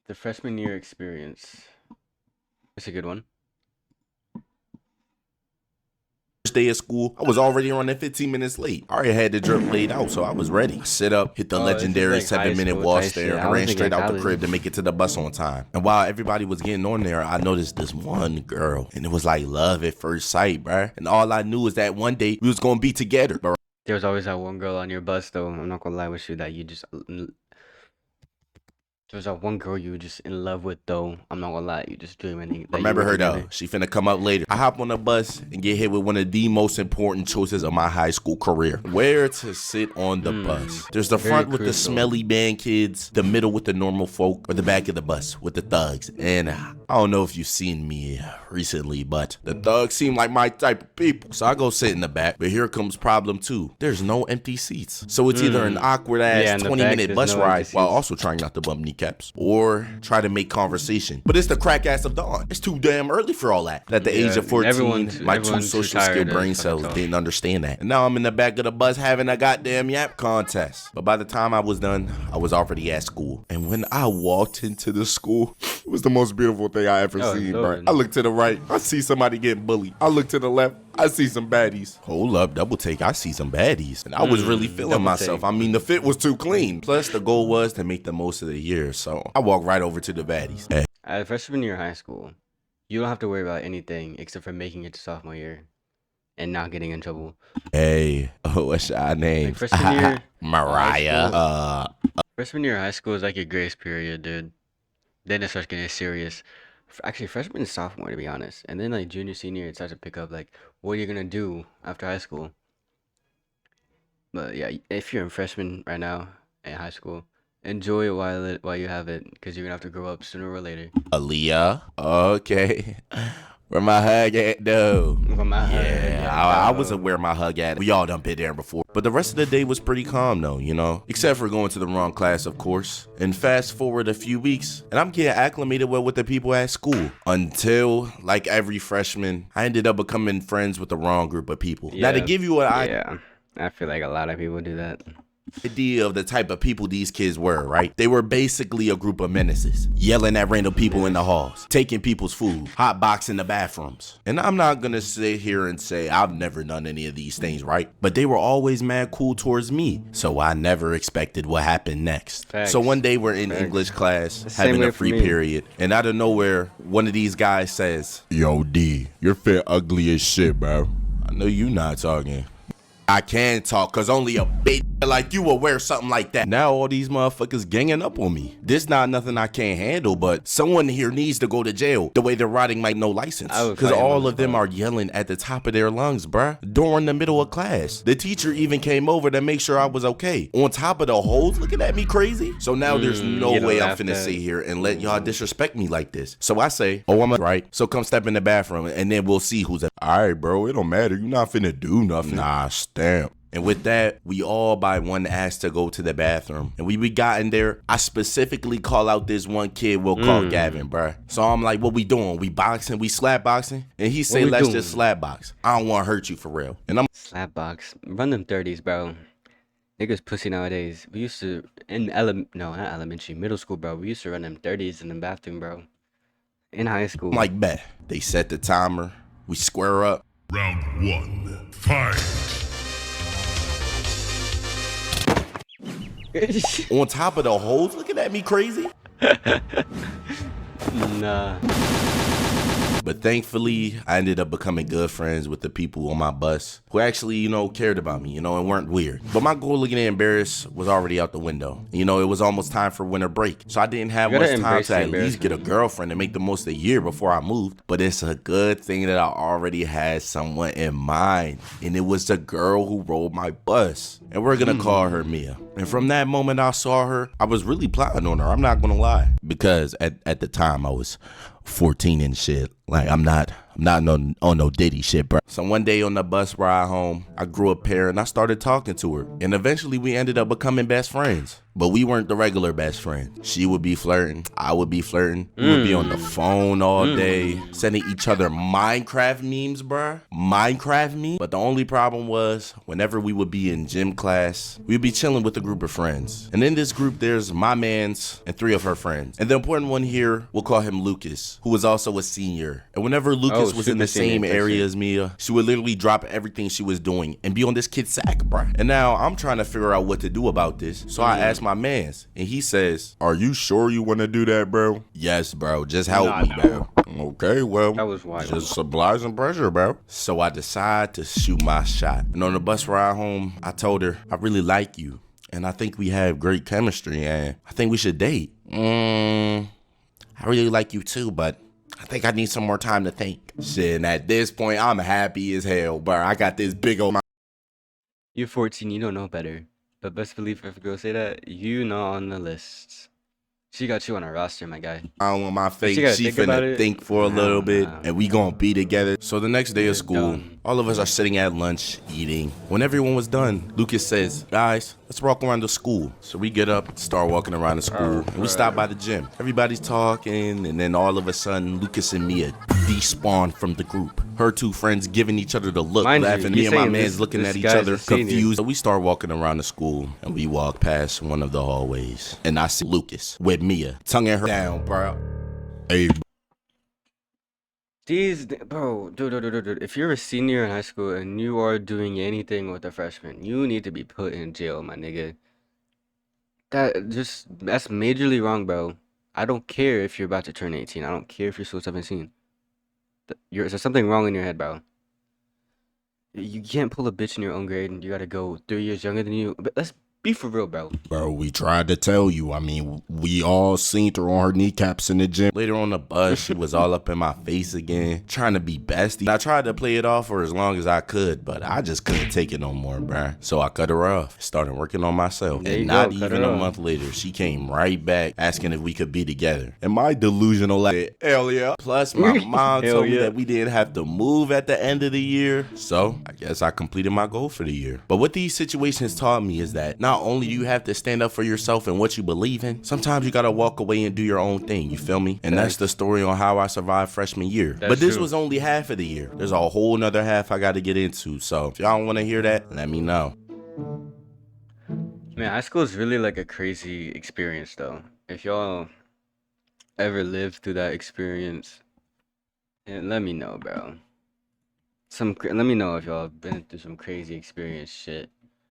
The freshman year experience. That's a good one. First day of school, I was already running 15 minutes late. I already had the drip laid out, so I was ready. I sit up, hit the Oh, this is legendary like high 7-minute school wall type stare, shit. and I I was ran thinking straight out the college. crib to make it to the bus on time. And while everybody was getting on there, I noticed this one girl, and it was like love at first sight, bruh. And all I knew is that one day we was gonna be together, bro. There was always that one girl on your bus, though. I'm not gonna lie with you that you just. There was that one girl you were just in love with, though. I'm not gonna lie, you just dreaming that you Remember were her together. though. She finna come up later. I hop on the bus and get hit with one of the most important choices of my high school career. Where to sit on the bus. There's the Very front with the crucial. smelly band kids, the middle with the normal folk, or the back of the bus with the thugs. And I don't know if you've seen me recently, but the thugs seem like my type of people. So I go sit in the back, but here comes problem two. There's no empty seats. So it's either an awkward Yeah, ass in the 20-minute back, bus there's no ride empty while seats. also trying not to bump kneecaps, or try to make conversation. But it's the crack ass of dawn. It's too damn early for all that. At the age Yeah, of 14, everyone's- my two everyone's too social skill tired to brain fucking cells talk. didn't understand that. And now I'm in the back of the bus having a goddamn yap contest. But by the time I was done, I was already at school. And when I walked into the school, it was the most beautiful thing I ever Oh, seen, Lord. bro. I look to the right, I see somebody getting bullied. I look to the left, I see some baddies. Hold up, double take, I see some baddies. And I was really feeling double myself. take. I mean, the fit was too clean. Plus, the goal was to make the most of the year. So I walked right over to the baddies. Hey, At freshman year of high school, you don't have to worry about anything except for making it to sophomore year and not getting in trouble. hey, what's your name? Like freshman year, Mariah. Freshman year of high school is like your grace period, dude. Then it starts getting serious. Actually, freshman and sophomore, to be honest. And then like junior, senior, it starts to pick up like what you're gonna do after high school. But yeah, if you're in freshman right now in high school, enjoy it while you have it, because you're gonna have to grow up sooner or later. Aaliyah. Okay. Where my hug at though? Where my hug Yeah, at, I though. wasn't where my hug at. We all done been there before. But the rest of the day was pretty calm though, you know? Except for going to the wrong class, of course. And fast forward a few weeks, and I'm getting acclimated with the people at school. Until, like every freshman, I ended up becoming friends with the wrong group of people. Now to Yeah. give you an Yeah, I feel like a lot of people do that. idea of the type of people these kids were, right? They were basically a group of menaces, yelling at random people in the halls, taking people's food, hotboxing the bathrooms. And I'm not gonna sit here and say I've never done any of these things, right? But they were always mad cool towards me, so I never expected what happened next. Facts. So one day we're in Facts. English class, same having way a for free me. period, and out of nowhere, one of these guys says, "Yo, D, you're fit ugly as shit, bro. I know you not talking." I can talk, cause only a bitch like you will wear something like that. Now all these motherfuckers ganging up on me. This not nothing I can't handle, but someone here needs to go to jail the way they're riding like no license. I would Cause fight him on all the of them spot. are yelling at the top of their lungs, bruh, during the middle of class. The teacher even came over to make sure I was okay. On top of the hoes looking at me crazy. So now there's no get way I'm laughed finna at. sit here and let y'all disrespect me like this. So I say, oh, I'm right. So come step in the bathroom and then we'll see who's alright, bro. It don't matter. You're not finna do nothing. Nah, stamp. And with that, we all by one asked to go to the bathroom. And we got in there. I specifically call out this one kid we'll call Gavin, bruh. So I'm like, what we doing? We boxing? We slap boxing? And he say, we let's doing? just slap box. I don't want to hurt you for real. And I'm Slap box. Run them 30s, bro. Niggas pussy nowadays. We used to, no, not elementary, middle school, bro. We used to run them 30s in the bathroom, bro. In high school. like, bet. They set the timer. We square up. Round one, fight. On top of the hoes looking at me crazy. Nah. But thankfully, I ended up becoming good friends with the people on my bus who actually, you know, cared about me, you know, and weren't weird. But my goal of getting embarrassed was already out the window. You know, it was almost time for winter break. So I didn't have You much gotta time embrace to the at least get a girlfriend and make the most of the year before I moved. But it's a good thing that I already had someone in mind. And it was the girl who rode my bus. And we're gonna call her Mia. And from that moment I saw her, I was really plotting on her. I'm not gonna lie. Because at the time I was 14 and shit. Like, I'm not I'm not on no Diddy shit, bro. So one day on the bus ride home, I grew a pair and I started talking to her. And eventually we ended up becoming best friends. But we weren't the regular best friends. She would be flirting. I would be flirting. We would be on the phone all day, sending each other Minecraft memes, bruh. Minecraft memes. But the only problem was, whenever we would be in gym class, we'd be chilling with a group of friends. And in this group, there's my mans and 3 of her friends. And the important one here, we'll call him Lucas, who was also a senior. And whenever Lucas was in the same area as Mia, she would literally drop everything she was doing and be on this kid's sack, bruh. And now I'm trying to figure out what to do about this. So I asked my mans, and he says, "Are you sure you want to do that, bro?" "Yes, bro. Just help me, bro." "Okay, well, That was wild. just apply some pressure, bro." So I decide to shoot my shot. And on the bus ride home, I told her, "I really like you, and I think we have great chemistry, and I think we should date." "I really like you too, but I think I need some more time to think." Shit, and at this point, I'm happy as hell, bro. I got this big old... You're 14, you don't know better. But best believe if a girl say that, you not on the list. She got you on a roster, my guy. On my face, She gotta she think about finna it. think for a little bit, Nah. and we gonna be together. So the next day You're of school, done. all of us are sitting at lunch, eating. When everyone was done, Lucas says, "Guys, let's walk around the school." So we get up, start walking around the school, and we stop by the gym. Everybody's talking, and then all of a sudden, Lucas and Mia despawn from the group. Her 2 friends giving each other the look, Mind you, laughing. he's Me and my saying man's this- looking this at each guy's other, a senior. confused. So we start walking around the school, and we walk past one of the hallways, and I see Lucas with Mia, tonguing her down, bro. Hey, Bro, dude. If you're a senior in high school and you are doing anything with a freshman, you need to be put in jail, my nigga. That's majorly wrong, bro. I don't care if you're about to turn 18. I don't care if you're still 17. There's something wrong in your head, bro. You can't pull a bitch in your own grade and you gotta go 3 years younger than you. But let's be for real, bro. bro, we tried to tell you. I mean, we all seen her on her kneecaps in the gym. Later on the bus, she was all up in my face again, trying to be bestie. I tried to play it off for as long as I could, but I just couldn't take it no more, bro. So I cut her off, started working on myself. There you And go, not cut even her a off. month later, she came right back asking if we could be together. And my delusional like, hell yeah. Plus, my mom Hell told me yeah. that we didn't have to move at the end of the year. So I guess I completed my goal for the year. But what these situations taught me is that not only do you have to stand up for yourself and what you believe in, sometimes you gotta walk away and do your own thing, you feel me? And that's the story on how I survived freshman year. That's But this true. was only half of the year. There's a whole nother half I gotta get into. So if y'all wanna hear that, let me know. Man, high school is really like a crazy experience, though. If y'all ever lived through that experience, let me know, bro. Let me know if y'all been through some crazy experience shit.